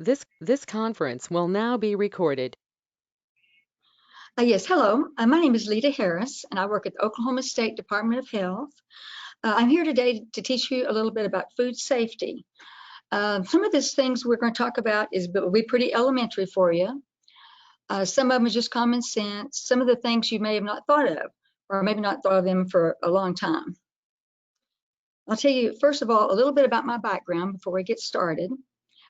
This conference will now be recorded. Yes, hello. My name is Leeta Harris, and I work at the Oklahoma State Department of Health. I'm here today to teach you a little bit about food safety. Some of these things we're going to talk about will be pretty elementary for you. Some of them are just common sense. Some of the things you may have not thought of, or maybe not thought of them for a long time. I'll tell you, first of all, a little bit about my background before we get started.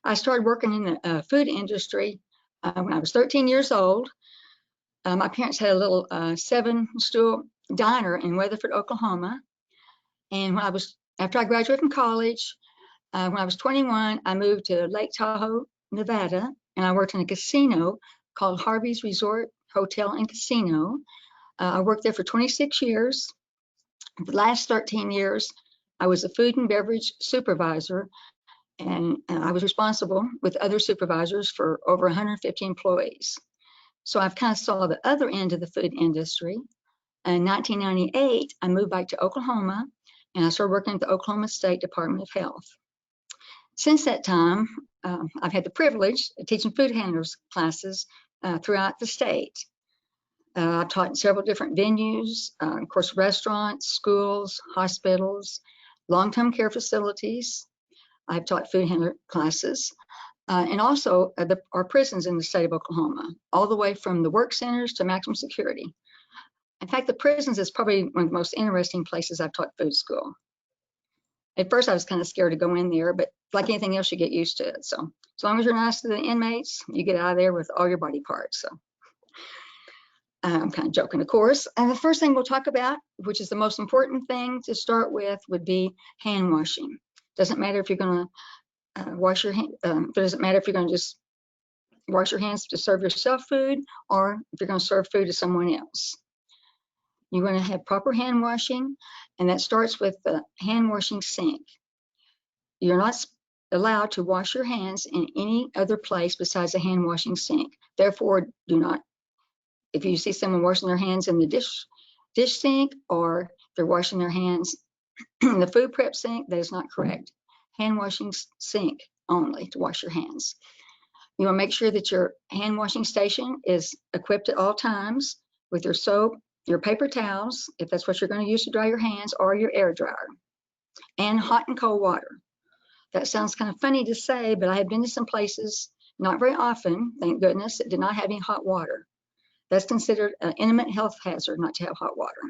I started working in the food industry when I was 13 years old. My parents had a little 7-stool diner in Weatherford, Oklahoma. And after I graduated from college, when I was 21, I moved to Lake Tahoe, Nevada, and I worked in a casino called Harvey's Resort Hotel and Casino. I worked there for 26 years. The last 13 years, I was a food and beverage supervisor, and I was responsible with other supervisors for over 150 employees. So I've kind of saw the other end of the food industry. In 1998, I moved back to Oklahoma, and I started working at the Oklahoma State Department of Health. Since that time, I've had the privilege of teaching food handlers classes throughout the state. I've taught in several different venues, of course, restaurants, schools, hospitals, long-term care facilities. I've taught food handler classes. And also our prisons in the state of Oklahoma, all the way from the work centers to maximum security. In fact, the prisons is probably one of the most interesting places I've taught food school. At first, I was kind of scared to go in there, but like anything else, you get used to it. So as long as you're nice to the inmates, you get out of there with all your body parts. So I'm kind of joking, of course. And the first thing we'll talk about, which is the most important thing to start with, would be hand washing. Doesn't matter if you're going to wash your hands. It doesn't matter if you're going to just wash your hands to serve yourself food, or if you're going to serve food to someone else. You're going to have proper hand washing, and that starts with the hand washing sink. You're not allowed to wash your hands in any other place besides the hand washing sink. Therefore, do not, if you see someone washing their hands in the dish sink, or they're washing their hands in the food prep sink, that is not correct. Hand washing sink only to wash your hands. You want to make sure that your hand washing station is equipped at all times with your soap, your paper towels, if that's what you're going to use to dry your hands, or your air dryer, and hot and cold water. That sounds kind of funny to say, but I have been to some places, not very often, thank goodness, that did not have any hot water. That's considered an intimate health hazard not to have hot water.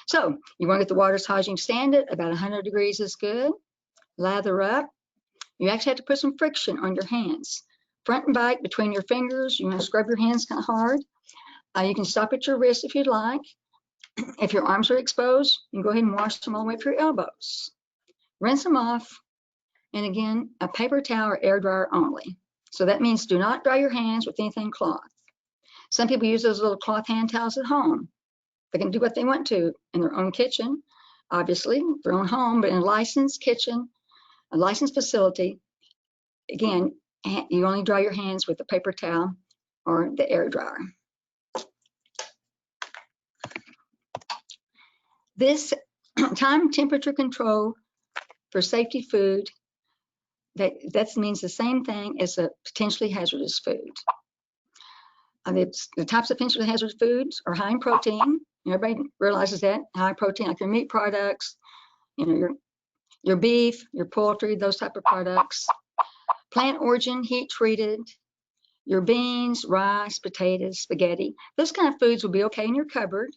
So you want to get the water as hot as you can stand it. About 100 degrees is good. Lather up. You actually have to put some friction on your hands. Front and back between your fingers. You want to scrub your hands kind of hard. You can stop at your wrist if you'd like. If your arms are exposed, you can go ahead and wash them all the way to your elbows. Rinse them off. And again, a paper towel or air dryer only. So that means do not dry your hands with anything cloth. Some people use those little cloth hand towels at home. They can do what they want to in their own kitchen, obviously, their own home, but in a licensed kitchen, a licensed facility, again, you only dry your hands with the paper towel or the air dryer. This time temperature control for safety food, that means the same thing as a potentially hazardous food. The types of potentially hazardous foods are high in protein. Everybody realizes that, high protein, like your meat products, your beef, your poultry, those type of products. Plant origin, heat treated, your beans, rice, potatoes, spaghetti. Those kind of foods will be okay in your cupboard.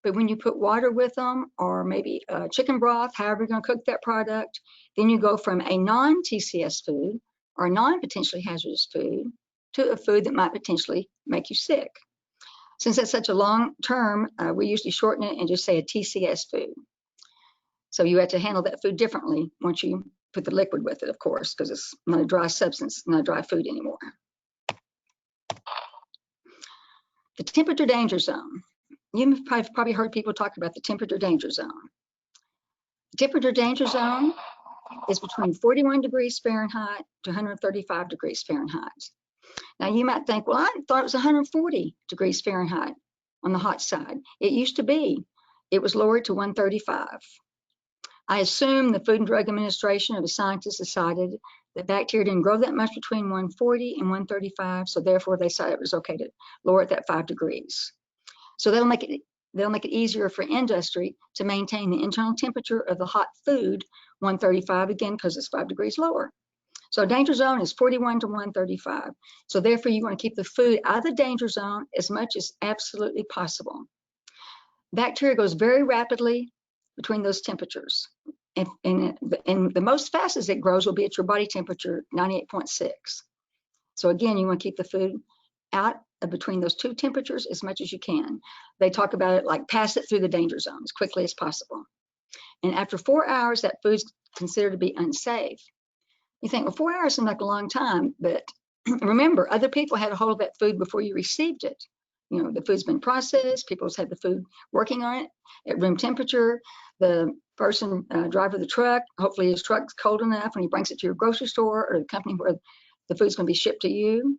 But when you put water with them, or maybe chicken broth, however you're going to cook that product, then you go from a non-TCS food or a non-potentially hazardous food to a food that might potentially make you sick. Since that's such a long term, we usually shorten it and just say a TCS food. So you have to handle that food differently once you put the liquid with it, of course, because it's not a dry substance, not a dry food anymore. The temperature danger zone. You've probably heard people talk about the temperature danger zone. The temperature danger zone is between 41 degrees Fahrenheit to 135 degrees Fahrenheit. Now you might think, well, I thought it was 140 degrees Fahrenheit on the hot side. It used to be. It was lowered to 135. I assume the Food and Drug Administration or the scientists decided The bacteria didn't grow that much between 140 and 135, so therefore they decided it was okay to lower it that 5 degrees. So they'll make it easier for industry to maintain the internal temperature of the hot food, 135 again, because it's 5 degrees lower. So danger zone is 41 to 135. So therefore you want to keep the food out of the danger zone as much as absolutely possible. Bacteria goes very rapidly between those temperatures. And the most fastest it grows will be at your body temperature, 98.6. So again, you want to keep the food out of between those two temperatures as much as you can. They talk about it like pass it through the danger zone as quickly as possible. And after 4 hours, that food's considered to be unsafe. You think, well, 4 hours seems like a long time, but remember, other people had a hold of that food before you received it. You know, the food's been processed, people's had the food working on it at room temperature. The person, driver of the truck, hopefully his truck's cold enough when he brings it to your grocery store or the company where the food's going to be shipped to you.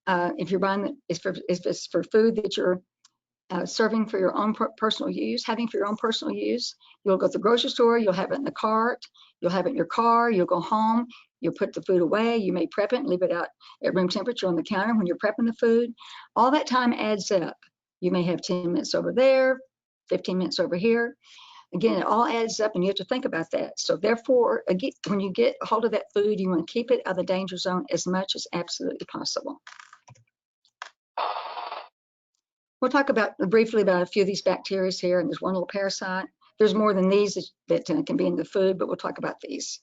If you're buying if it's for food that you're serving for your own personal use, having for your own personal use, you'll go to the grocery store, you'll have it in the cart, you'll have it in your car, you'll go home, you'll put the food away, you may prep it and leave it out at room temperature on the counter when you're prepping the food. All that time adds up. You may have 10 minutes over there, 15 minutes over here. Again, it all adds up and you have to think about that. So therefore, again, when you get a hold of that food, you want to keep it out of the danger zone as much as absolutely possible. We'll talk about briefly about a few of these bacteria here, and there's one little parasite. There's more than these that can be in the food, but we'll talk about these.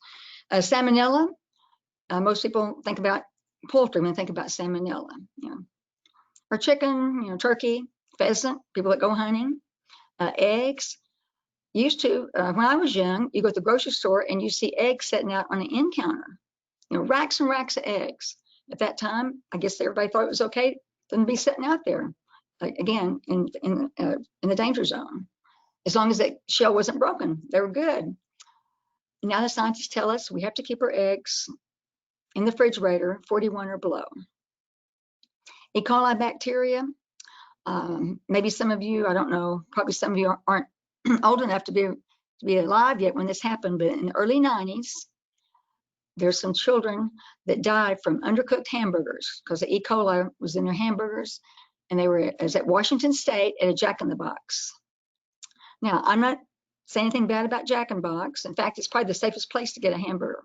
Salmonella, most people think about poultry when they think about salmonella. You know, or chicken, you know, turkey, pheasant, people that go hunting, eggs. Used to, when I was young, you go to the grocery store and you see eggs sitting out on the end counter. You know, racks and racks of eggs. At that time, I guess everybody thought it was okay for them to be sitting out there. Again, in the danger zone. As long as that shell wasn't broken, they were good. Now the scientists tell us we have to keep our eggs in the refrigerator, 41 or below. E. coli bacteria, maybe some of you, I don't know, probably some of you aren't old enough to be alive yet when this happened, but in the early 90s, there's some children that died from undercooked hamburgers because the E. coli was in their hamburgers, and it was at Washington State at a Jack in the Box. Now, I'm not saying anything bad about Jack in the Box. In fact, it's probably the safest place to get a hamburger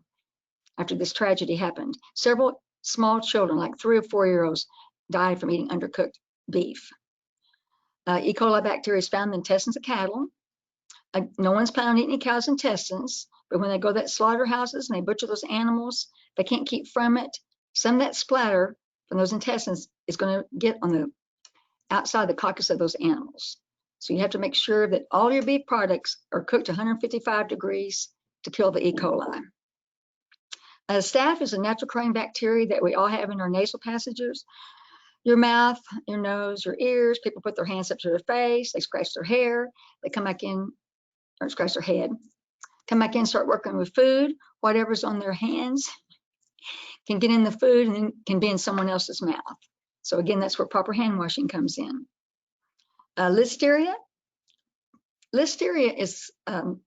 after this tragedy happened. Several small children, like 3 or 4 year olds, died from eating undercooked beef. E. coli bacteria is found in the intestines of cattle. No one's planning on eating any cow's intestines, but when they go to that slaughterhouses and they butcher those animals, they can't keep from it. Some of that splatter from those intestines is going to get on the outside the carcass of those animals. So you have to make sure that all your beef products are cooked to 155 degrees to kill the E. coli. Staph is a natural occurring bacteria that we all have in our nasal passages. Your mouth, your nose, your ears. People put their hands up to their face. They scratch their hair. They come back in, or scratch their head. Come back in, start working with food. Whatever's on their hands can get in the food and then can be in someone else's mouth. So again, that's where proper hand washing comes in. Listeria. Listeria is one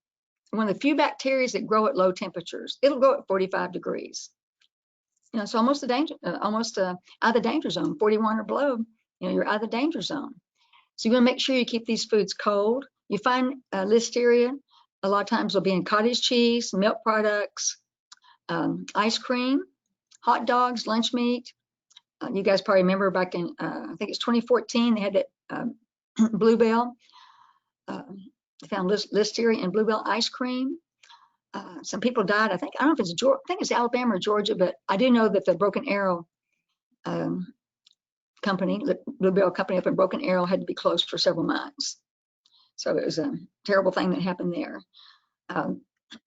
of the few bacteria that grow at low temperatures. It'll grow at 45 degrees. You know, it's almost out of the danger zone. 41 or below, you know, you're out of the danger zone. So you want to make sure you keep these foods cold. You find Listeria a lot of times will be in cottage cheese, milk products, ice cream, hot dogs, lunch meat. You guys probably remember back in, I think it's 2014, they had that Bluebell. They found Listeria in Bluebell ice cream. Some people died. I don't know if it's Georgia, I think it's Alabama or Georgia, but I do know that the Broken Arrow company, Bluebell company up in Broken Arrow, had to be closed for several months. So it was a terrible thing that happened there.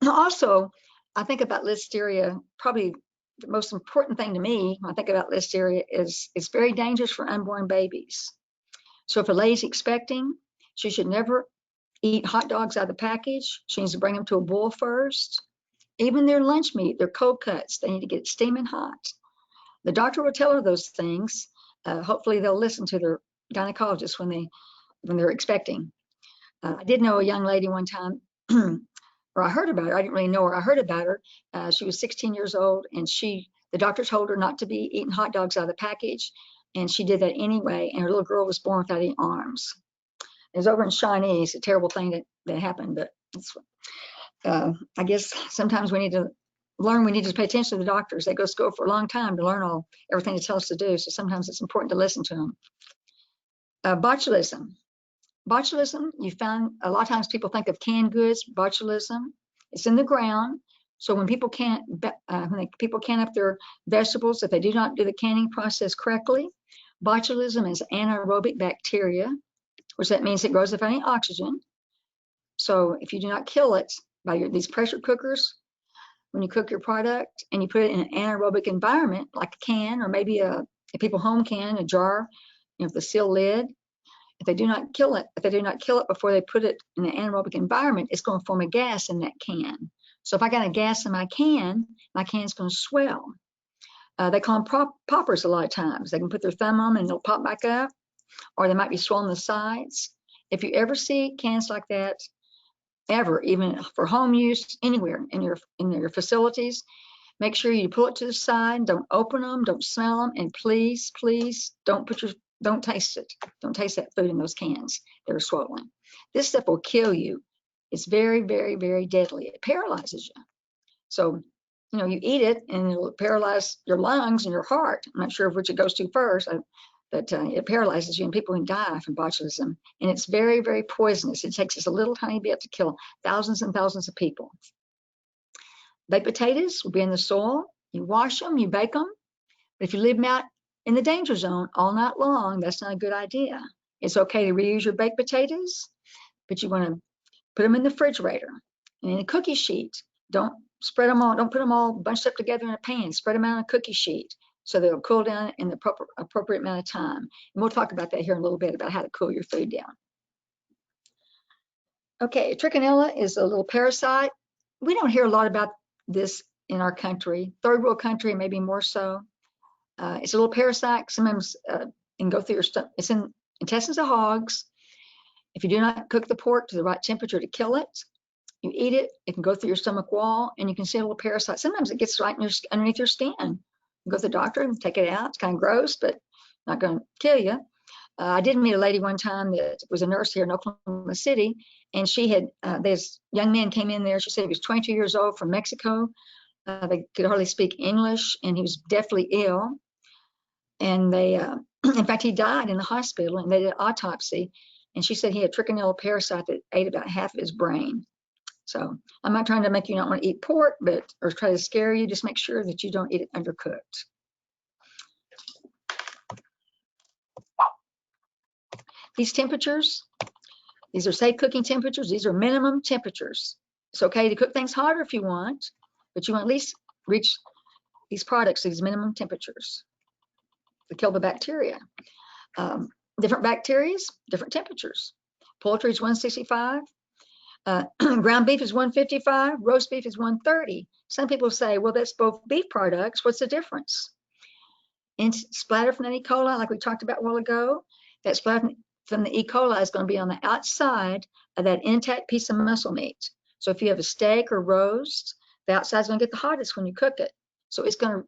Also, I think about Listeria, probably the most important thing to me when I think about Listeria is it's very dangerous for unborn babies. So if a lady's expecting, she should never eat hot dogs out of the package. She needs to bring them to a boil first. Even their lunch meat, their cold cuts, they need to get it steaming hot. The doctor will tell her those things. Hopefully they'll listen to their gynecologist when they're expecting. I did know a young lady one time, or I heard about her. I didn't really know her. I heard about her. She was 16 years old, and the doctor told her not to be eating hot dogs out of the package, and she did that anyway. And her little girl was born without any arms. It was over in Shawnee. It's a terrible thing that happened, but I guess sometimes we need to learn. We need to pay attention to the doctors. They go to school for a long time to learn everything they tell us to do. So sometimes it's important to listen to them. Botulism. Botulism, you found a lot of times people think of canned goods. Botulism, it's in the ground. So when people can up their vegetables, if they do not do the canning process correctly, botulism is anaerobic bacteria, which that means it grows without any oxygen. So if you do not kill it by these pressure cookers, when you cook your product and you put it in an anaerobic environment, like a can or maybe a people home can, a jar, with the seal lid, if they do not kill it before they put it in an anaerobic environment, it's going to form a gas in that can. So if I got a gas in my can's going to swell. They call them poppers a lot of times. They can put their thumb on them and they'll pop back up, or they might be swollen the sides. If you ever see cans like that, ever, even for home use, anywhere in your facilities, make sure you pull it to the side. Don't open them. Don't smell them. And please, please don't taste it. Don't taste that food in those cans that are swollen. This stuff will kill you. It's very, very, very deadly. It paralyzes you. So, you eat it and it'll paralyze your lungs and your heart. I'm not sure which it goes to first, but it paralyzes you, and people can die from botulism. And it's very, very poisonous. It takes just a little tiny bit to kill thousands and thousands of people. Baked potatoes will be in the soil. You wash them, you bake them. But if you leave them out in the danger zone all night long, that's not a good idea. It's okay to reuse your baked potatoes, but you want to put them in the refrigerator and in a cookie sheet. Don't put them all bunched up together in a pan. Spread them out on a cookie sheet so they'll cool down in the appropriate amount of time. And we'll talk about that here in a little bit, about how to cool your food down. Okay, trichinella is a little parasite. We don't hear a lot about this in our country. Third world country, maybe more so. It's a little parasite. Sometimes it can go through your stomach. It's in intestines of hogs. If you do not cook the pork to the right temperature to kill it, you eat it, it can go through your stomach wall, and you can see a little parasite. Sometimes it gets right underneath your skin. You go to the doctor and take it out. It's kind of gross, but not going to kill you. I did meet a lady one time that was a nurse here in Oklahoma City, and she had, this young man came in there. She said he was 22 years old from Mexico. They could hardly speak English, and he was deathly ill. And they, in fact, he died in the hospital, and they did an autopsy. And she said he had trichinella parasite that ate about half of his brain. So I'm not trying to make you not want to eat pork, or try to scare you. Just make sure that you don't eat it undercooked. These temperatures, these are safe cooking temperatures. These are minimum temperatures. It's okay to cook things hotter if you want, but you want at least reach these products, these minimum temperatures, to kill the bacteria. Different bacteria, different temperatures. Poultry is 165. Ground beef is 155. Roast beef is 130. Some people say, well, that's both beef products. What's the difference? And splatter from the E. coli, like we talked about a while ago, that splatter from the E. coli is going to be on the outside of that intact piece of muscle meat. So if you have a steak or roast, the outside is going to get the hottest when you cook it. So it's going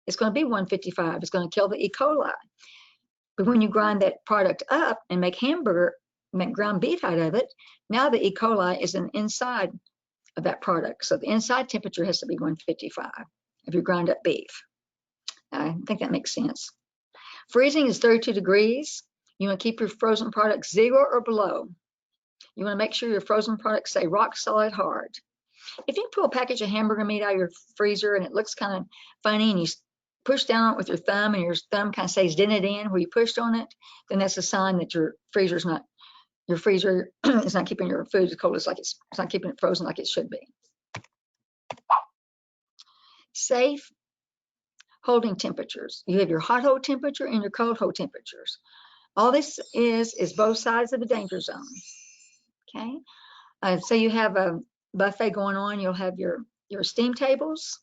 to be 155. It's going to kill the E. coli. But when you grind that product up and make ground beef out of it, now the E. coli is in inside of that product. So the inside temperature has to be 155 if you grind up beef. I think that makes sense. Freezing is 32 degrees. You want to keep your frozen products 0 or below. You want to make sure your frozen products stay rock solid hard. If you pull a package of hamburger meat out of your freezer and it looks kind of funny, and you push down on it with your thumb and your thumb kind of stays dented in where you pushed on it, then that's a sign that your freezer is not keeping your food as cold as it's not keeping it frozen like it should be. Safe holding temperatures. You have your hot hold temperature and your cold hold temperatures. All this is both sides of the danger zone. Okay. So you have a buffet going on. You'll have your steam tables.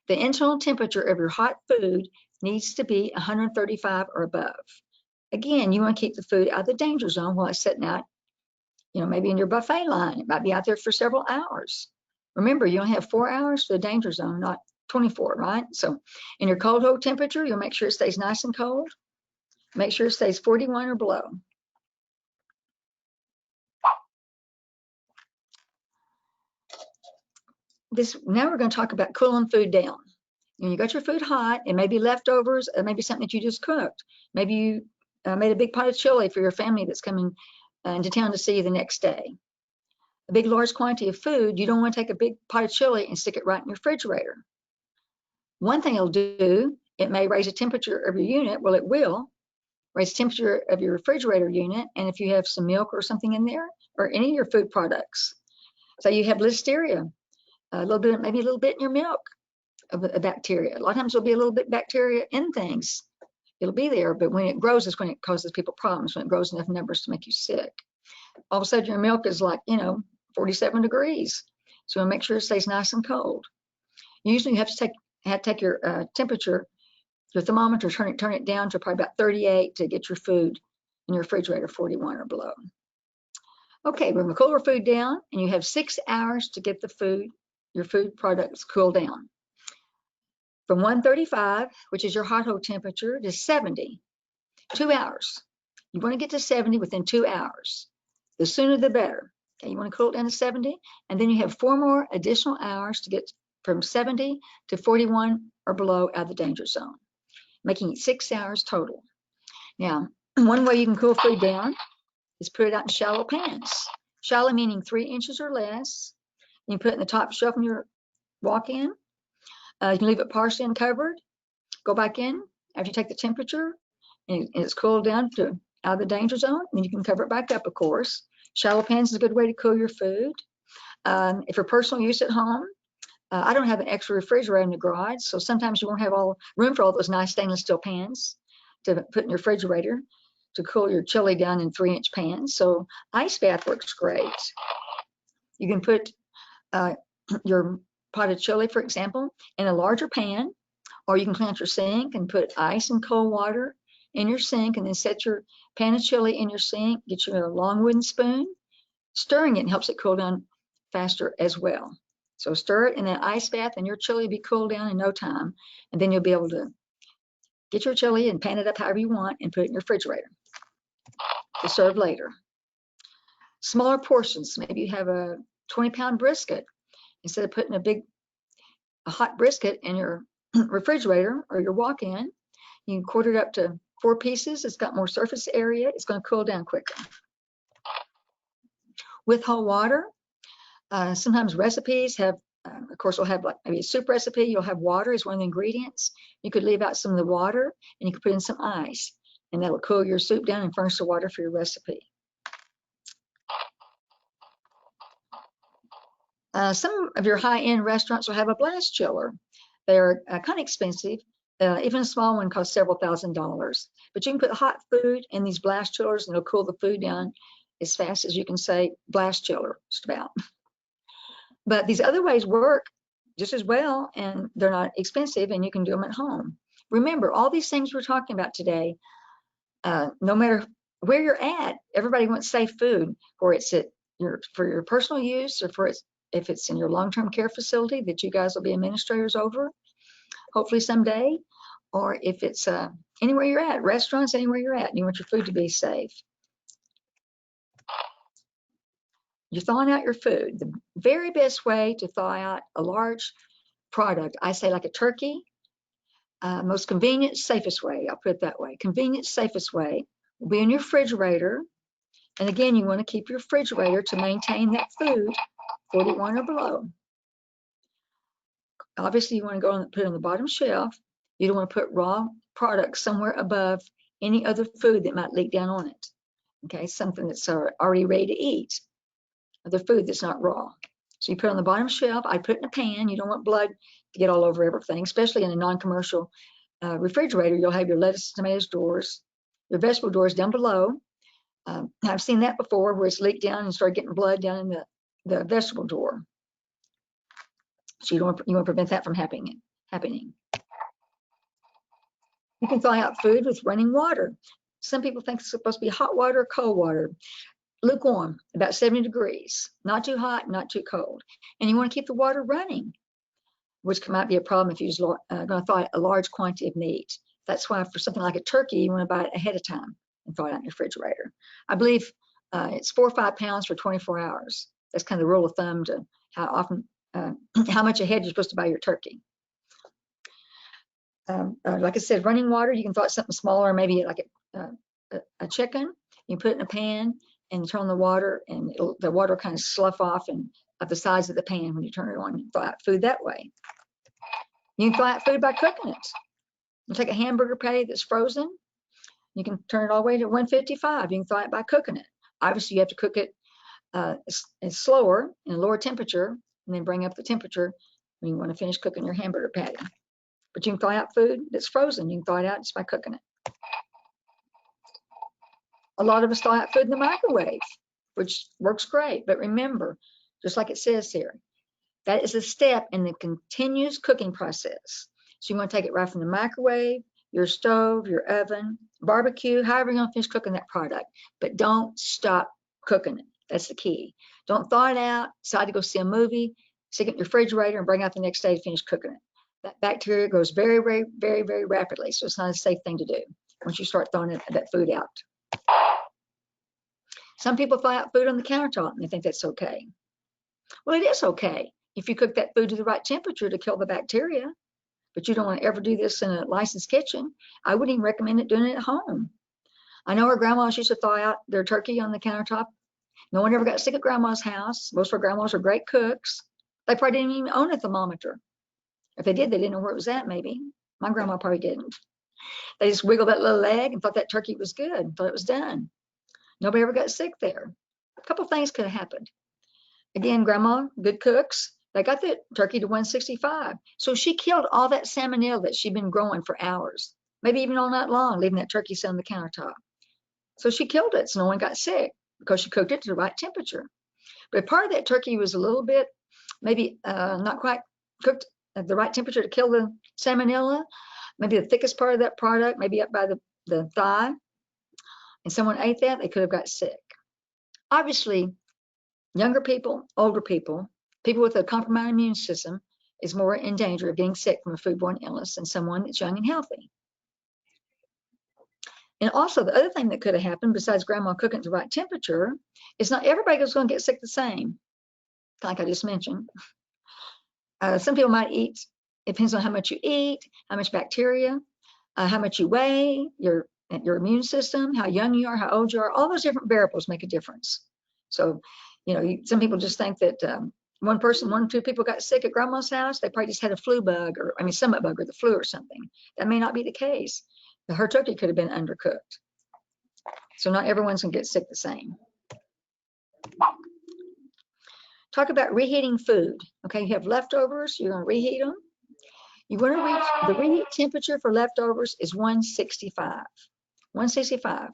The internal temperature of your hot food needs to be 135 or above. Again, you want to keep the food out of the danger zone while it's sitting out, maybe in your buffet line. It might be out there for several hours. Remember, you only have 4 hours for the danger zone, not 24, right? So in your cold hold temperature, you'll make sure it stays nice and cold. Make sure it stays 41 or below. Now we're going to talk about cooling food down. When you got your food hot, it may be leftovers, it may be something that you just cooked. Maybe you made a big pot of chili for your family that's coming into town to see you the next day. A big, large quantity of food, you don't want to take a big pot of chili and stick it right in your refrigerator. One thing it'll do, it may raise the temperature of your unit. Well, it will raise the temperature of your refrigerator unit. And if you have some milk or something in there, or any of your food products, so you have listeria, a little bit, maybe a little bit in your milk of a bacteria. A lot of times there'll be a little bit bacteria in things. It'll be there, but when it grows is when it causes people problems, when it grows enough numbers to make you sick. All of a sudden your milk is like, 47 degrees. So you want to make sure it stays nice and cold. Usually you have to take your temperature, your thermometer, turn it down to probably about 38 to get your food in your refrigerator 41 or below. Okay, we're going to cool our food down, and you have 6 hours to get your food products cooled down. From 135, which is your hot hold temperature, to 70, 2 hours. You want to get to 70 within 2 hours. The sooner the better. Okay, you want to cool it down to 70, and then you have 4 more additional hours to get from 70 to 41 or below out of the danger zone, making it 6 hours total. Now, one way you can cool food down is put it out in shallow pans. Shallow meaning 3 inches or less. You can put it in the top shelf in your walk-in. You can leave it partially uncovered. Go back in after you take the temperature and it's cooled down to out of the danger zone. Then you can cover it back up, of course. Shallow pans is a good way to cool your food. If for personal use at home, I don't have an extra refrigerator in the garage, so sometimes you won't have all room for all those nice stainless steel pans to put in your refrigerator to cool your chili down in 3-inch pans. So ice bath works great. You can put your pot of chili, for example, in a larger pan, or you can clean out your sink and put ice and cold water in your sink, and then set your pan of chili in your sink. Get you a long wooden spoon. Stirring it helps it cool down faster as well. So stir it in that ice bath, and your chili will be cooled down in no time. And then you'll be able to get your chili and pan it up however you want and put it in your refrigerator to serve later. Smaller portions. Maybe you have a 20-pound brisket. Instead of putting a hot brisket in your refrigerator or your walk-in, you can quarter it up to 4 pieces. It's got more surface area. It's going to cool down quicker. With whole water, sometimes recipes have, of course, we'll have like maybe a soup recipe. You'll have water as one of the ingredients. You could leave out some of the water, and you could put in some ice, and that'll cool your soup down and furnish the water for your recipe. Some of your high-end restaurants will have a blast chiller. They're kind of expensive. Even a small one costs several $1,000s. But you can put hot food in these blast chillers, and it'll cool the food down as fast as you can say blast chiller, just about. But these other ways work just as well, and they're not expensive, and you can do them at home. Remember, all these things we're talking about today, no matter where you're at, everybody wants safe food, or it's for your personal use, or if it's in your long-term care facility that you guys will be administrators over, hopefully someday, or if it's anywhere you're at, restaurants, anywhere you're at, and you want your food to be safe. You're thawing out your food. The very best way to thaw out a large product, I say like a turkey, most convenient, safest way, I'll put it that way. Convenient, safest way will be in your refrigerator. And again, you want to keep your refrigerator to maintain that food 41 or below. Obviously, you want to go and put it on the bottom shelf. You don't want to put raw products somewhere above any other food that might leak down on it. Okay, something that's already ready to eat. Other food that's not raw. So you put it on the bottom shelf. I put it in a pan. You don't want blood to get all over everything, especially in a non-commercial refrigerator. You'll have your lettuce, tomatoes doors, your vegetable doors down below. I've seen that before, where it's leaked down and started getting blood down in the vegetable door. So you want to prevent that from happening. You can thaw out food with running water. Some people think it's supposed to be hot water or cold water. lukewarm, about 70 degrees, not too hot, not too cold. And you want to keep the water running, which might be a problem if you're going to thaw out a large quantity of meat. That's why for something like a turkey, you want to buy it ahead of time and thaw it out in your refrigerator. I believe it's 4 or 5 pounds for 24 hours. That's kind of the rule of thumb to how often, how much ahead you're supposed to buy your turkey. Like I said, running water, you can thaw something smaller, maybe like a chicken. You put it in a pan and turn on the water, and the water will kind of slough off and at the sides of the pan when you turn it on. You thaw out food that way. You can thaw out food by cooking it. You take a hamburger patty that's frozen. You can turn it all the way to 155. You can thaw it by cooking it. Obviously, you have to cook it slower in a lower temperature, and then bring up the temperature when you want to finish cooking your hamburger patty. But you can thaw out food that's frozen. You can thaw it out just by cooking it. A lot of us thaw out food in the microwave, which works great. But remember, just like it says here, that is a step in the continuous cooking process. So you want to take it right from the microwave, your stove, your oven, barbecue, however you're going to finish cooking that product. But don't stop cooking it. That's the key. Don't thaw it out, decide to go see a movie, stick it in your refrigerator, and bring out the next day to finish cooking it. That bacteria goes very, very, very, very rapidly. So it's not a safe thing to do once you start throwing that food out. Some people thaw out food on the countertop and they think that's okay. Well, it is okay if you cook that food to the right temperature to kill the bacteria, but you don't want to ever do this in a licensed kitchen. I wouldn't even recommend it doing it at home. I know our grandmas used to thaw out their turkey on the countertop. No one ever got sick at grandma's house. Most of our grandmas were great cooks. They probably didn't even own a thermometer. If they did, they didn't know where it was at, maybe. My grandma probably didn't. They just wiggled that little leg and thought that turkey was good, thought it was done. Nobody ever got sick there. A couple things could have happened. Again, grandma, good cooks, they got the turkey to 165. So she killed all that salmonella that she'd been growing for hours, maybe even all night long, leaving that turkey sit on the countertop. So she killed it so no one got sick because she cooked it to the right temperature. But part of that turkey was a little bit, maybe not quite cooked at the right temperature to kill the salmonella. Maybe the thickest part of that product, maybe up by the thigh, and someone ate that, they could have got sick. Obviously, younger people, older people, people with a compromised immune system is more in danger of getting sick from a foodborne illness than someone that's young and healthy. And also, the other thing that could have happened, besides grandma cooking at the right temperature, is not everybody is going to get sick the same, like I just mentioned. Some people might eat, it depends on how much you eat, how much bacteria, how much you weigh, your immune system, how young you are, how old you are, all those different variables make a difference. So, some people just think that one or two people got sick at grandma's house, they probably just had a flu bug stomach bug or the flu or something. That may not be the case. Her turkey could have been undercooked. So not everyone's gonna get sick the same. Talk about reheating food. Okay, you have leftovers, you're gonna reheat them. You want to reach the reheat temperature for leftovers is 165. 165.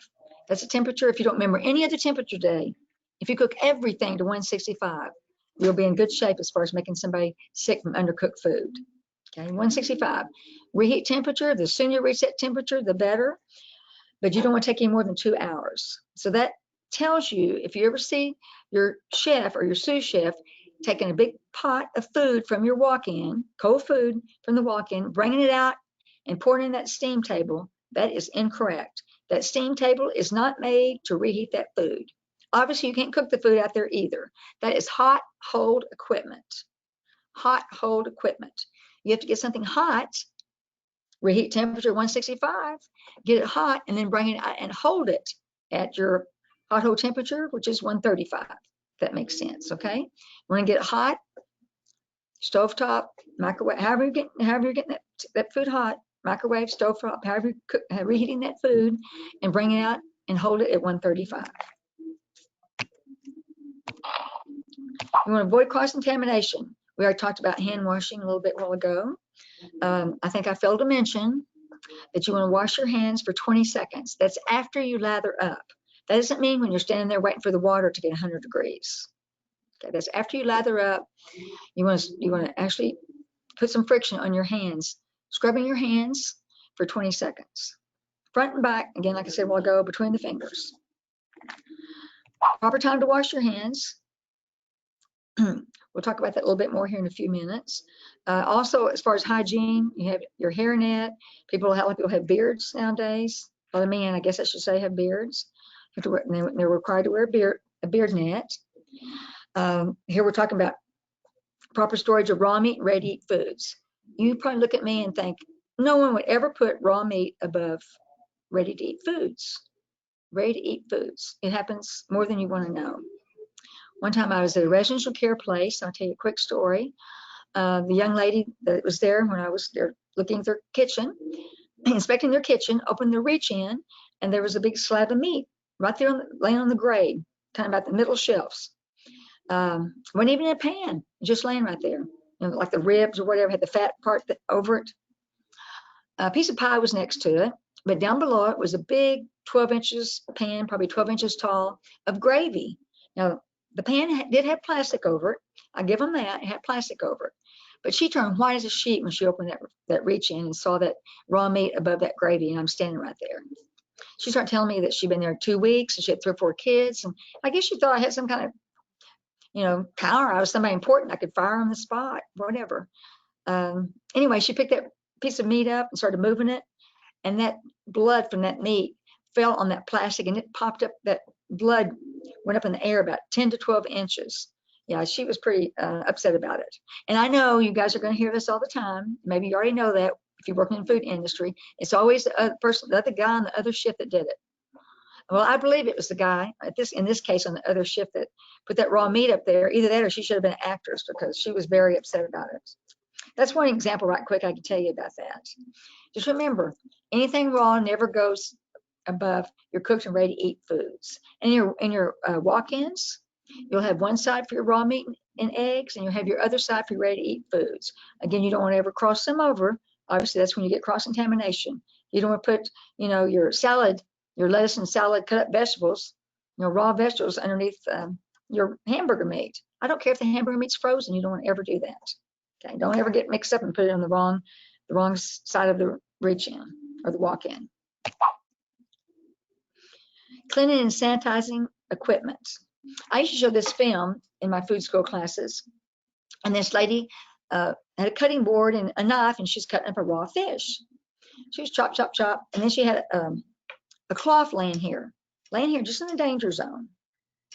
That's a temperature. If you don't remember any other temperature today, if you cook everything to 165, you'll be in good shape as far as making somebody sick from undercooked food. Okay, 165. Reheat temperature, the sooner you reach that temperature, the better. But you don't want to take any more than 2 hours. So that tells you, if you ever see your chef or your sous chef taking a big pot of food from your walk-in, cold food from the walk-in, bringing it out and pouring in that steam table, that is incorrect. That steam table is not made to reheat that food. Obviously, you can't cook the food out there either. That is hot hold equipment. Hot hold equipment. You have to get something hot, reheat temperature 165, get it hot, and then bring it out and hold it at your hot hold temperature, which is 135. That makes sense, okay? We're gonna get it hot, stovetop, microwave, however you're getting that food hot, microwave, stovetop, however you're reheating that food, and bring it out and hold it at 135. You want to avoid cross-contamination. We already talked about hand washing a little bit while ago. I think I failed to mention that you want to wash your hands for 20 seconds. That's after you lather up. That doesn't mean when you're standing there waiting for the water to get 100 degrees. Okay, that's after you lather up. You want to actually put some friction on your hands, scrubbing your hands for 20 seconds. Front and back, again, like I said a while ago, between the fingers. Proper time to wash your hands. We'll talk about that a little bit more here in a few minutes. Also, as far as hygiene, you have your hairnet. A lot of people have beards nowadays. A lot of men, I guess I should say, have beards. They're required to wear a beard net. Here we're talking about proper storage of raw meat and ready-to-eat foods. You probably look at me and think, no one would ever put raw meat above ready-to-eat foods. Ready-to-eat foods. It happens more than you want to know. One time I was at a residential care place. I'll tell you a quick story. The young lady that was there when I was there looking at their kitchen, inspecting their kitchen, opened the reach in, and there was a big slab of meat right there laying on the grate, kind of about the middle shelves. Wasn't even in a pan, just laying right there. Like the ribs or whatever, had the fat part over it. A piece of pie was next to it, but down below it was a big 12 inches pan, probably 12 inches tall, of gravy. Now, the pan did have plastic over it. I give them that. It had plastic over it. But she turned white as a sheet when she opened that reach in and saw that raw meat above that gravy, and I'm standing right there. She started telling me that she'd been there 2 weeks and she had 3 or 4 kids. And I guess she thought I had some kind of, power. I was somebody important. I could fire on the spot, whatever. Anyway, she picked that piece of meat up and started moving it. And that blood from that meat fell on that plastic and it popped up. That blood went up in the air about 10 to 12 inches. Yeah, she was pretty upset about it. And I know you guys are going to hear this all the time. Maybe you already know that if you're working in the food industry. It's always the other guy on the other shift that did it. Well, I believe it was the guy in this case on the other shift that put that raw meat up there. Either that or she should have been an actress because she was very upset about it. That's one example right quick I can tell you about that. Just remember, anything raw never goes above your cooked and ready to eat foods. And in your walk-ins, you'll have one side for your raw meat and eggs, and you'll have your other side for your ready to eat foods. Again, you don't want to ever cross them over. Obviously, that's when you get cross-contamination. You don't want to put, your salad, your lettuce and salad cut up vegetables, raw vegetables underneath your hamburger meat. I don't care if the hamburger meat's frozen. You don't want to ever do that. Okay, don't ever get mixed up and put it on the wrong side of the reach in or the walk-in. Cleaning and sanitizing equipment. I used to show this film in my food school classes, and this lady had a cutting board and a knife, and she's cutting up a raw fish. She was chop, chop, chop, and then she had a cloth laying here just in the danger zone.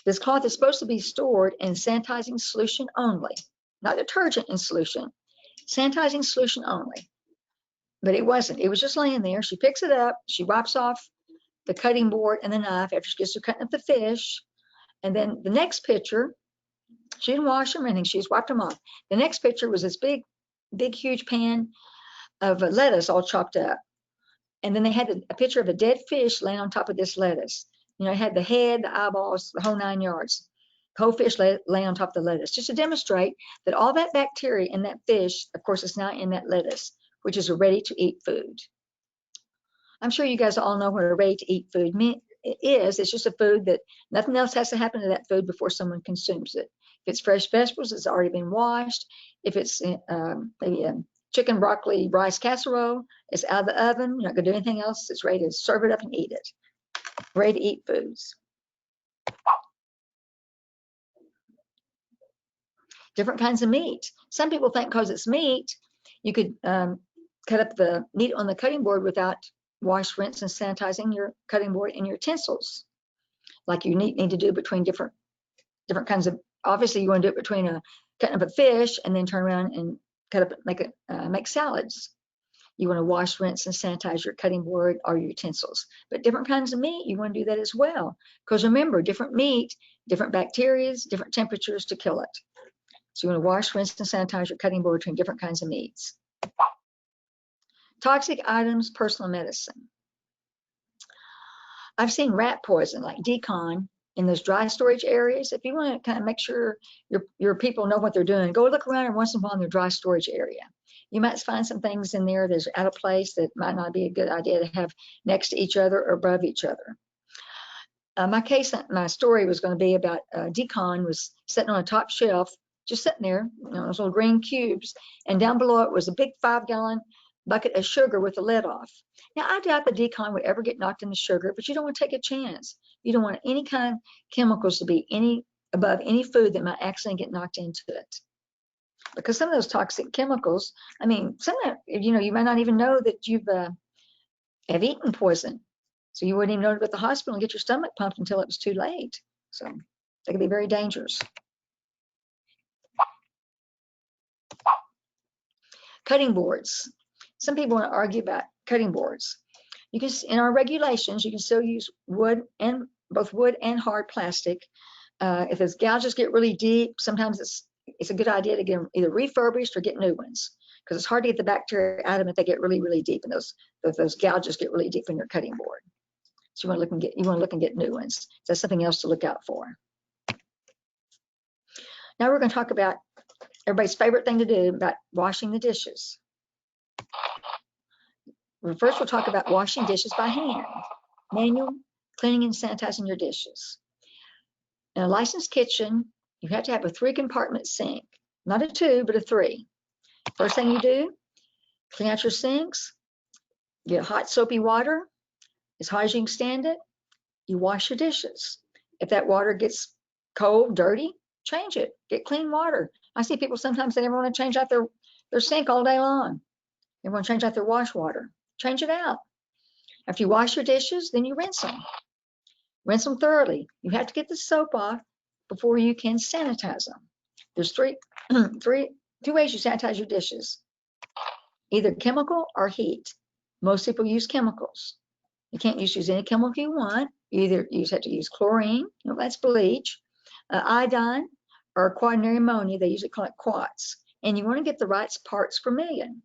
This cloth is supposed to be stored in sanitizing solution only, not detergent in solution, sanitizing solution only. But it wasn't. It was just laying there. She picks it up. She wipes off the cutting board and the knife after she gets to cutting up the fish. And then the next picture, she didn't wash them or anything. She just wiped them off. The next picture was this big, huge pan of lettuce all chopped up. And then they had a picture of a dead fish laying on top of this lettuce. It had the head, the eyeballs, the whole 9 yards. The whole fish laying on top of the lettuce, just to demonstrate that all that bacteria in that fish, of course, is not in that lettuce, which is a ready-to-eat food. I'm sure you guys all know what a ready-to-eat food is. It's just a food that nothing else has to happen to that food before someone consumes it. If it's fresh vegetables, it's already been washed. If it's maybe a chicken, broccoli, rice casserole, it's out of the oven. You're not going to do anything else. It's ready to serve it up and eat it. Ready-to-eat foods. Different kinds of meat. Some people think because it's meat, you could cut up the meat on the cutting board without wash, rinse, and sanitizing your cutting board and your utensils, like you need to do between different kinds of. Obviously, you want to do it between cutting up a fish and then turn around and cut up make salads. You want to wash, rinse, and sanitize your cutting board or your utensils. But different kinds of meat, you want to do that as well, because remember, different meat, different bacteria, different temperatures to kill it. So you want to wash, rinse, and sanitize your cutting board between different kinds of meats. Toxic items, personal medicine. I've seen rat poison like decon in those dry storage areas. If you want to kind of make sure your people know what they're doing, go look around once in a while in their dry storage area. You might find some things in there that's out of place that might not be a good idea to have next to each other or above each other. My story was going to be about decon was sitting on a top shelf, just sitting there, those little green cubes, and down below it was a big 5-gallon bucket of sugar with the lid off. Now, I doubt the decon would ever get knocked into sugar, but you don't want to take a chance. You don't want any kind of chemicals to be any above any food that might accidentally get knocked into it. Because some of those toxic chemicals, I mean, sometimes, you might not even know that you've have eaten poison. So you wouldn't even know to go to the hospital and get your stomach pumped until it was too late. So they can be very dangerous. Cutting boards. Some people want to argue about cutting boards. You can, in our regulations, you can still use wood and both wood and hard plastic. If those gouges get really deep, sometimes it's a good idea to get them either refurbished or get new ones, because it's hard to get the bacteria out of them if they get really, really deep, and those gouges get really deep in your cutting board. So you want to look and get new ones. So that's something else to look out for. Now we're going to talk about everybody's favorite thing to do about washing the dishes. First, we'll talk about washing dishes by hand. Manual cleaning and sanitizing your dishes. In a licensed kitchen, you have to have a 3-compartment sink. Not a 2, but a 3. First thing you do, clean out your sinks, get hot soapy water, as hot as you can stand it. You wash your dishes. If that water gets cold, dirty, change it. Get clean water. I see people sometimes they never want to change out their sink all day long. They want to change out their wash water. Change it out. After you wash your dishes, then you rinse them. Rinse them thoroughly. You have to get the soap off before you can sanitize them. There's two ways you sanitize your dishes. Either chemical or heat. Most people use chemicals. You can't use any chemical you want. You have to use chlorine, that's bleach, iodine, or quaternary ammonia. They usually call it quats. And you want to get the right parts per million.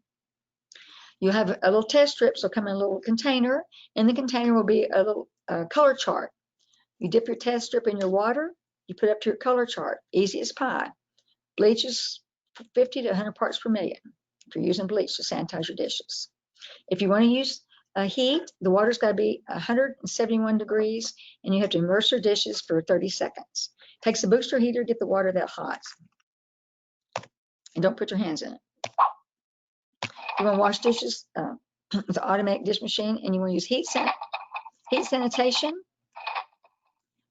You have a little test strip, so come in a little container. In the container will be a little color chart. You dip your test strip in your water, you put up to your color chart, easy as pie. Bleach is 50 to 100 parts per million if you're using bleach to sanitize your dishes. If you want to use heat, the water's got to be 171 degrees, and you have to immerse your dishes for 30 seconds. Takes a booster heater to get the water that hot. And don't put your hands in it. You want to wash dishes with an automatic dish machine, and you want to use heat sanitation.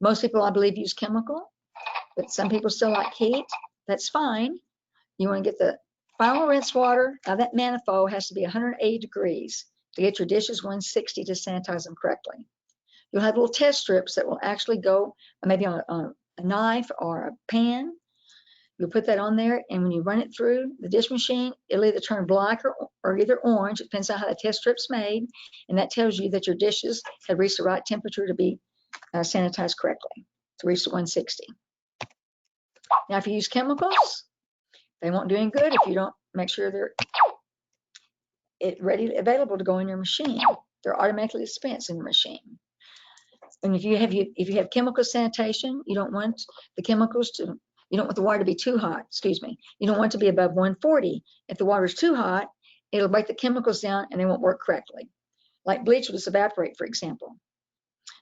Most people, I believe, use chemical, but some people still like heat. That's fine. You want to get the final rinse water. Now that manifold has to be 180 degrees to get your dishes 160 to sanitize them correctly. You'll have little test strips that will actually go maybe on a knife or a pan. You'll put that on there, and when you run it through the dish machine, it'll either turn black or either orange. It depends on how the test strip's made, and that tells you that your dishes have reached the right temperature to be sanitized correctly, to reach the 160. Now, if you use chemicals, they won't do any good if you don't make sure they're available to go in your machine. They're automatically dispensed in the machine. And if you have chemical sanitation, you don't want the water to be too hot. Excuse me. You don't want it to be above 140. If the water's too hot, it'll break the chemicals down and they won't work correctly. Like bleach will just evaporate, for example.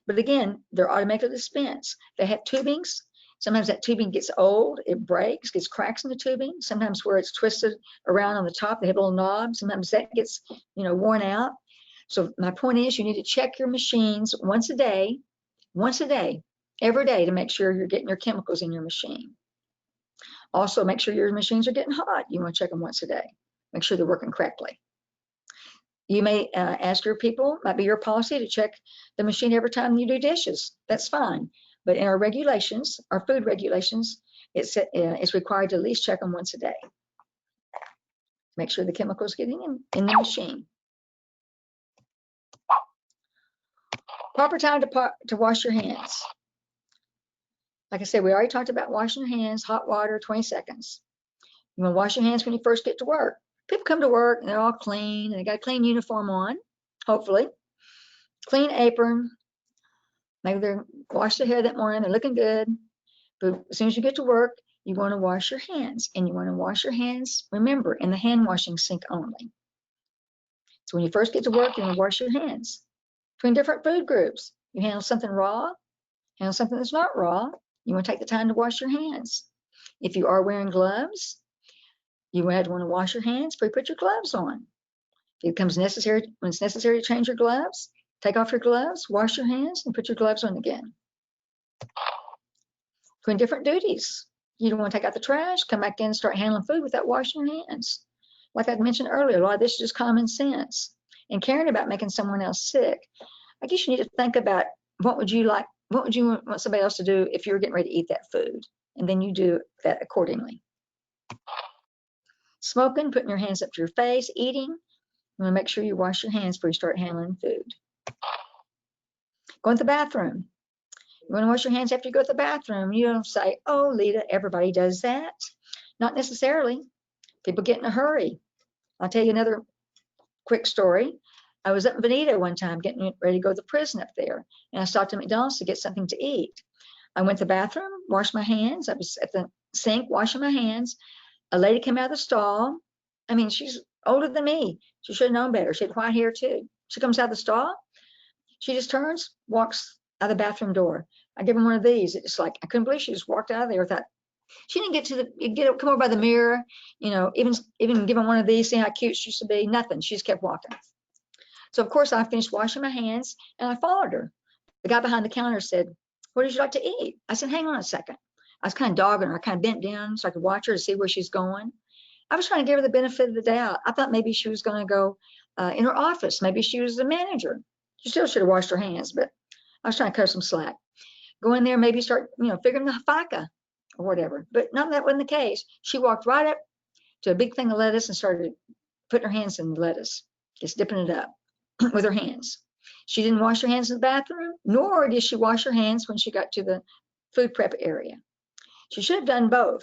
But again, they're automatically dispensed. They have tubings. Sometimes that tubing gets old, it breaks, gets cracks in the tubing. Sometimes where it's twisted around on the top, they have little knobs. Sometimes that gets, worn out. So my point is, you need to check your machines once a day, every day, to make sure you're getting your chemicals in your machine. Also, make sure your machines are getting hot. You want to check them once a day. Make sure they're working correctly. You may ask your people, might be your policy to check the machine every time you do dishes. That's fine. But in our regulations, our food regulations, it's required to at least check them once a day. Make sure the chemicals getting in the machine. Proper time to wash your hands. Like I said, we already talked about washing your hands, hot water, 20 seconds. You want to wash your hands when you first get to work. People come to work and they're all clean and they got a clean uniform on, hopefully. Clean apron. Maybe they're washed their hair that morning, they're looking good. But as soon as you get to work, you want to wash your hands. And you want to wash your hands, remember, in the hand washing sink only. So when you first get to work, you want to wash your hands. Between different food groups, you handle something raw, handle something that's not raw, you want to take the time to wash your hands. If you are wearing gloves, you would want to wash your hands before you put your gloves on. It becomes necessary, when it's necessary to change your gloves, take off your gloves, wash your hands, and put your gloves on again. Between different duties, you don't want to take out the trash, come back in and start handling food without washing your hands. Like I mentioned earlier, a lot of this is just common sense. And caring about making someone else sick, I guess you need to think about what would you want somebody else to do if you were getting ready to eat that food? And then you do that accordingly. Smoking, putting your hands up to your face, eating, you want to make sure you wash your hands before you start handling food. Going to the bathroom. You want to wash your hands after you go to the bathroom. You don't say, oh, Leeta, everybody does that. Not necessarily. People get in a hurry. I'll tell you another quick story. I was up in Bonita one time getting ready to go to the prison up there, and I stopped at McDonald's to get something to eat. I went to the bathroom, washed my hands. I was at the sink washing my hands. A lady came out of the stall. I mean, she's older than me. She should have known better. She had white hair too. She comes out of the stall. She just turns, walks out the bathroom door. I give him one of these. It's like, I couldn't believe she just walked out of there with that. She didn't get to come over by the mirror, even give him one of these, see how cute she used to be. Nothing. She just kept walking. So of course I finished washing my hands and I followed her. The guy behind the counter said, what would you like to eat? I said, hang on a second. I was kind of dogging her. I kind of bent down so I could watch her to see where she's going. I was trying to give her the benefit of the doubt. I thought maybe she was going to go in her office. Maybe she was the manager. She still should have washed her hands, but I was trying to cut some slack. Go in there, maybe start, figuring the FICA or whatever. But none of that wasn't the case. She walked right up to a big thing of lettuce and started putting her hands in the lettuce, just dipping it up with her hands. She didn't wash her hands in the bathroom, nor did she wash her hands when she got to the food prep area. She should have done both.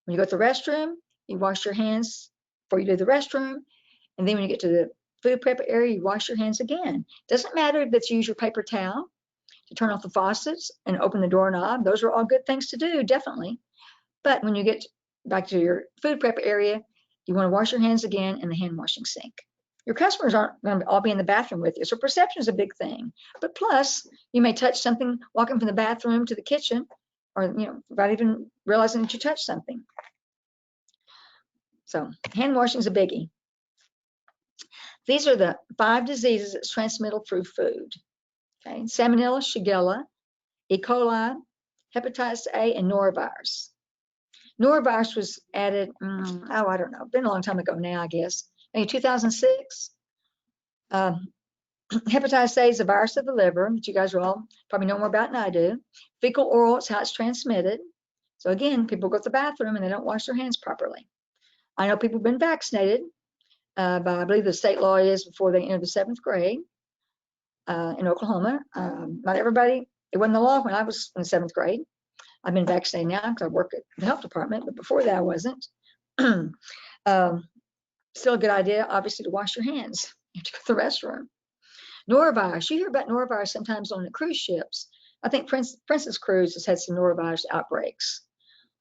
When you go to the restroom, you wash your hands before you do the restroom. And then when you get to the food prep area, you wash your hands again. Doesn't matter that you use your paper towel to turn off the faucets and open the doorknob. Those are all good things to do, definitely. But when you get back to your food prep area, you want to wash your hands again in the hand washing sink. Your customers aren't going to all be in the bathroom with you, so perception is a big thing. But plus, you may touch something walking from the bathroom to the kitchen, or without even realizing that you touched something. So hand washing is a biggie. These are the 5 diseases that's transmitted through food. Okay, Salmonella, Shigella, E. coli, hepatitis A, and norovirus. Norovirus was added, I don't know, been a long time ago now, I guess. In 2006, hepatitis A is a virus of the liver, which you guys will all probably know more about than I do. Fecal oral is how it's transmitted. So again, people go to the bathroom and they don't wash their hands properly. I know people have been vaccinated, but I believe the state law is before they enter the 7th grade in Oklahoma. Not everybody, it wasn't the law when I was in the 7th grade. I've been vaccinated now because I work at the health department, but before that I wasn't. Still a good idea, obviously, to wash your hands. You have to go to the restroom. Norovirus, you hear about norovirus sometimes on the cruise ships. I think Princess Cruise has had some norovirus outbreaks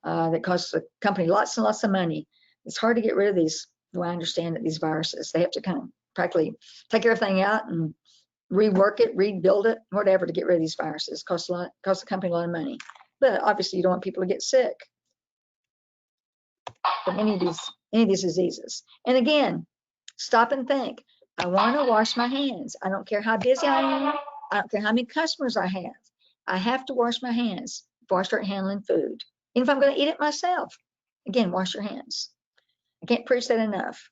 that cost the company lots and lots of money. It's hard to get rid of these, the way I understand it, these viruses. They have to kind of practically take everything out and rework it, rebuild it, whatever, to get rid of these viruses. Costs the company a lot of money. But obviously you don't want people to get sick from any of these diseases. And again, stop and think. I want to wash my hands. I don't care how busy I am. I don't care how many customers I have. I have to wash my hands before I start handling food. Even if I'm going to eat it myself. Again, wash your hands. I can't preach that enough.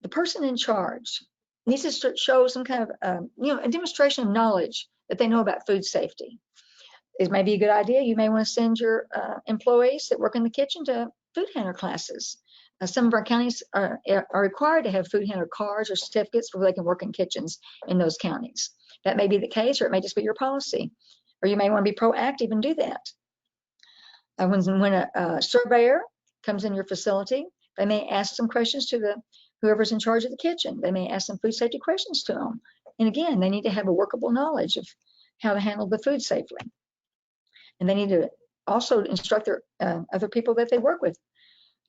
The person in charge needs to show some kind of, a demonstration of knowledge that they know about food safety. It may be a good idea. You may want to send your employees that work in the kitchen to food handler classes. Some of our counties are required to have food handler cards or certificates before they can work in kitchens in those counties. That may be the case, or it may just be your policy. Or you may want to be proactive and do that. When a surveyor comes in your facility, they may ask some questions to whoever's in charge of the kitchen. They may ask some food safety questions to them. And again, they need to have a workable knowledge of how to handle the food safely. And they need to also instruct their other people that they work with,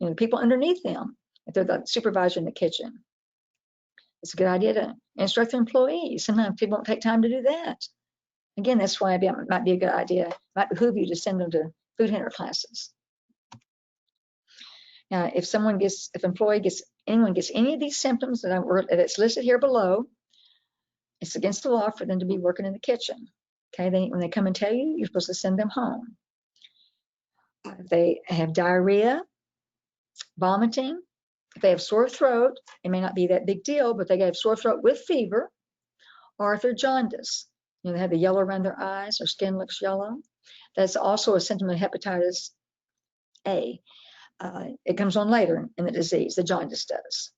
the people underneath them, if they're the supervisor in the kitchen. It's a good idea to instruct their employees. Sometimes people don't take time to do that. Again, that's why it might be a good idea. It might behoove you to send them to food handler classes. Now, if anyone gets any of these symptoms that's listed here below, it's against the law for them to be working in the kitchen. Okay, when they come and tell you, you're supposed to send them home. If they have diarrhea, vomiting, if they have sore throat, it may not be that big deal, but they have sore throat with fever, or if they're jaundice, they have the yellow around their eyes, their skin looks yellow. That's also a symptom of hepatitis A. It comes on later in the disease, the jaundice does.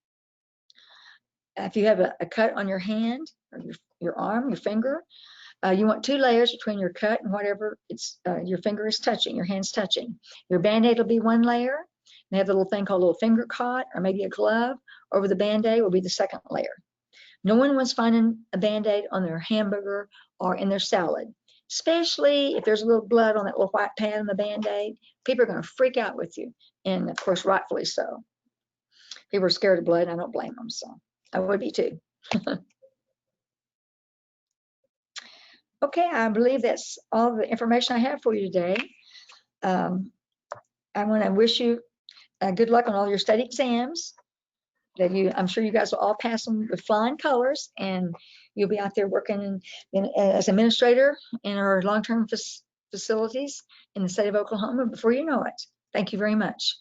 If you have a cut on your hand, or your arm, your finger, you want 2 layers between your cut and whatever your finger is touching, your hand's touching. Your Band-Aid will be 1 layer. They have a little thing called a little finger cot, or maybe a glove over the Band-Aid will be the 2nd layer. No one wants finding a Band-Aid on their hamburger or in their salad, especially if there's a little blood on that little white pad on the Band-Aid. People are going to freak out with you, and of course, rightfully so. People are scared of blood, and I don't blame them, so I would be too. Okay, I believe that's all the information I have for you today. I want to wish you good luck on all your study exams. I'm sure you guys will all pass them with flying colors, and you'll be out there working as administrator in our long-term facilities in the state of Oklahoma before you know it. Thank you very much.